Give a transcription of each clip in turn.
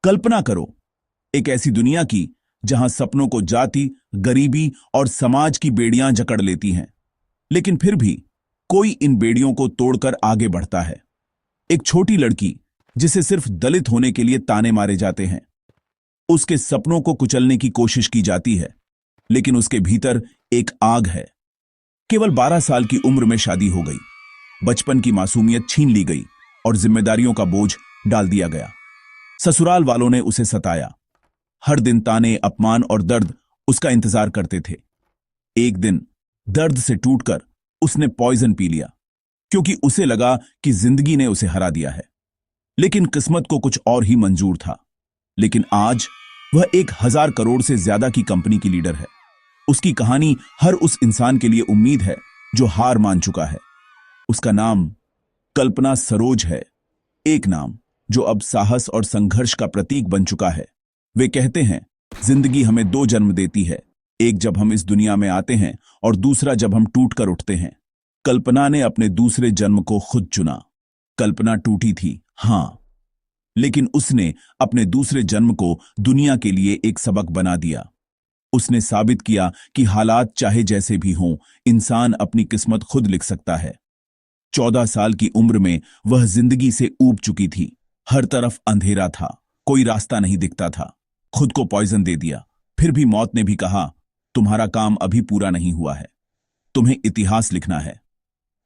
कल्पना करो, एक ऐसी दुनिया की जहां सपनों को जाति, गरीबी और समाज की बेड़ियां जकड़ लेती हैं, लेकिन फिर भी कोई इन बेड़ियों को तोड़कर आगे बढ़ता है। एक छोटी लड़की जिसे सिर्फ दलित होने के लिए ताने मारे जाते हैं, उसके सपनों को कुचलने की कोशिश की जाती है, लेकिन उसके भीतर एक आग है। केवल 12 साल की उम्र में शादी हो गई, बचपन की मासूमियत छीन ली गई और जिम्मेदारियों का बोझ डाल दिया गया। ससुराल वालों ने उसे सताया, हर दिन ताने, अपमान और दर्द उसका इंतजार करते थे। एक दिन दर्द से टूटकर उसने पॉइजन पी लिया, क्योंकि उसे लगा कि जिंदगी ने उसे हरा दिया है। लेकिन किस्मत को कुछ और ही मंजूर था। लेकिन आज वह 1000 करोड़ से ज्यादा की कंपनी की लीडर है। उसकी कहानी हर उस इंसान के लिए उम्मीद है जो हार मान चुका है। उसका नाम कल्पना सरोज है, एक नाम जो अब साहस और संघर्ष का प्रतीक बन चुका है। वे कहते हैं, जिंदगी हमें 2 जन्म देती है, एक जब हम इस दुनिया में आते हैं और दूसरा जब हम टूटकर उठते हैं। कल्पना ने अपने दूसरे जन्म को खुद चुना। कल्पना टूटी थी, हां, लेकिन उसने अपने दूसरे जन्म को दुनिया के लिए एक सबक बना दिया। उसने साबित किया कि हालात चाहे जैसे भी हों, इंसान अपनी किस्मत खुद लिख सकता है। 14 साल की उम्र में वह जिंदगी से ऊब चुकी थी। हर तरफ अंधेरा था, कोई रास्ता नहीं दिखता था। खुद को पॉइजन दे दिया, फिर भी मौत ने भी कहा, तुम्हारा काम अभी पूरा नहीं हुआ है, तुम्हें इतिहास लिखना है।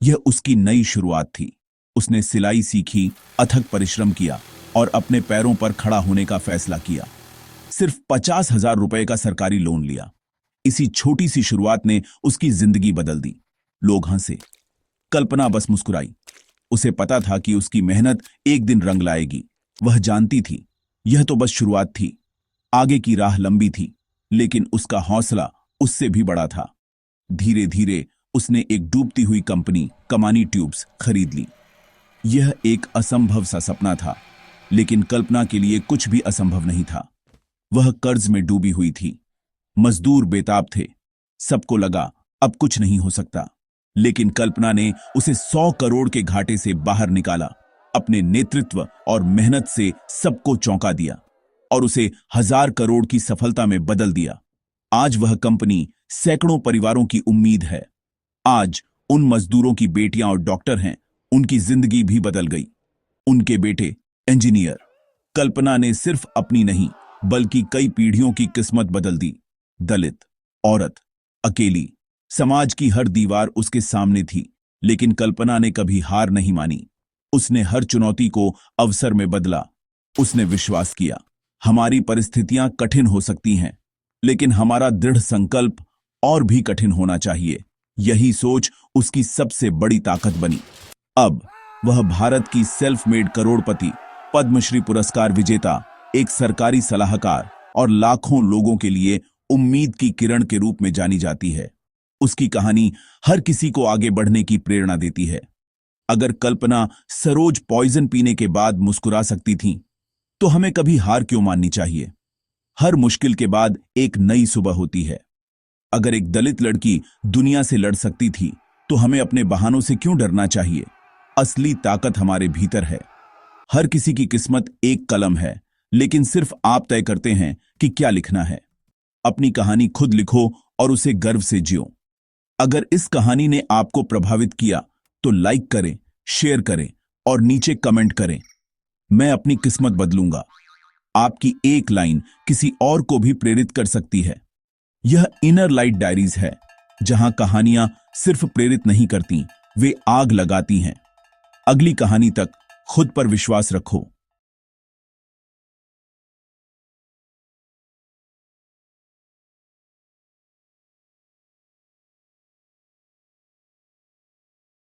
यह उसकी नई शुरुआत थी। उसने सिलाई सीखी, अथक परिश्रम किया और अपने पैरों पर खड़ा होने का फैसला किया। सिर्फ 50,000 रुपए का सरकारी लोन लिया। इसी छोटी सी शुरुआत ने उसकी जिंदगी बदल दी। लोग हंसे, कल्पना बस मुस्कुराई। उसे पता था कि उसकी मेहनत एक दिन रंग लाएगी। वह जानती थी, यह तो बस शुरुआत थी, आगे की राह लंबी थी, लेकिन उसका हौसला उससे भी बड़ा था। धीरे धीरे उसने एक डूबती हुई कंपनी कमानी ट्यूब्स खरीद ली। यह एक असंभव सा सपना था, लेकिन कल्पना के लिए कुछ भी असंभव नहीं था। वह कर्ज में डूबी हुई थी, मजदूर बेताब थे, सबको लगा अब कुछ नहीं हो सकता। लेकिन कल्पना ने उसे 100 करोड़ के घाटे से बाहर निकाला। अपने नेतृत्व और मेहनत से सबको चौंका दिया और उसे 1000 करोड़ की सफलता में बदल दिया। आज वह कंपनी सैकड़ों परिवारों की उम्मीद है। आज उन मजदूरों की बेटियां और डॉक्टर हैं, उनकी जिंदगी भी बदल गई। उनके बेटे इंजीनियर। कल्पना ने सिर्फ अपनी नहीं, बल्कि कई पीढ़ियों की किस्मत बदल दी। दलित, औरत, अकेली, समाज की हर दीवार उसके सामने थी, लेकिन कल्पना ने कभी हार नहीं मानी। उसने हर चुनौती को अवसर में बदला। उसने विश्वास किया, हमारी परिस्थितियां कठिन हो सकती हैं, लेकिन हमारा दृढ़ संकल्प और भी कठिन होना चाहिए। यही सोच उसकी सबसे बड़ी ताकत बनी। अब वह भारत की सेल्फ मेड करोड़पति, पद्मश्री पुरस्कार विजेता, एक सरकारी सलाहकार और लाखों लोगों के लिए उम्मीद की किरण के रूप में जानी जाती है। उसकी कहानी हर किसी को आगे बढ़ने की प्रेरणा देती है। अगर कल्पना सरोज पॉइजन पीने के बाद मुस्कुरा सकती थी, तो हमें कभी हार क्यों माननी चाहिए? हर मुश्किल के बाद एक नई सुबह होती है। अगर एक दलित लड़की दुनिया से लड़ सकती थी, तो हमें अपने बहानों से क्यों डरना चाहिए? असली ताकत हमारे भीतर है। हर किसी की किस्मत एक कलम है, लेकिन सिर्फ आप तय करते हैं कि क्या लिखना है। अपनी कहानी खुद लिखो और उसे गर्व से जियो। अगर इस कहानी ने आपको प्रभावित किया, तो लाइक करें, शेयर करें और नीचे कमेंट करें, मैं अपनी किस्मत बदलूंगा। आपकी एक लाइन किसी और को भी प्रेरित कर सकती है। यह इनर लाइट डायरीज है, जहां कहानियां सिर्फ प्रेरित नहीं करती, वे आग लगाती हैं। अगली कहानी तक खुद पर विश्वास रखो।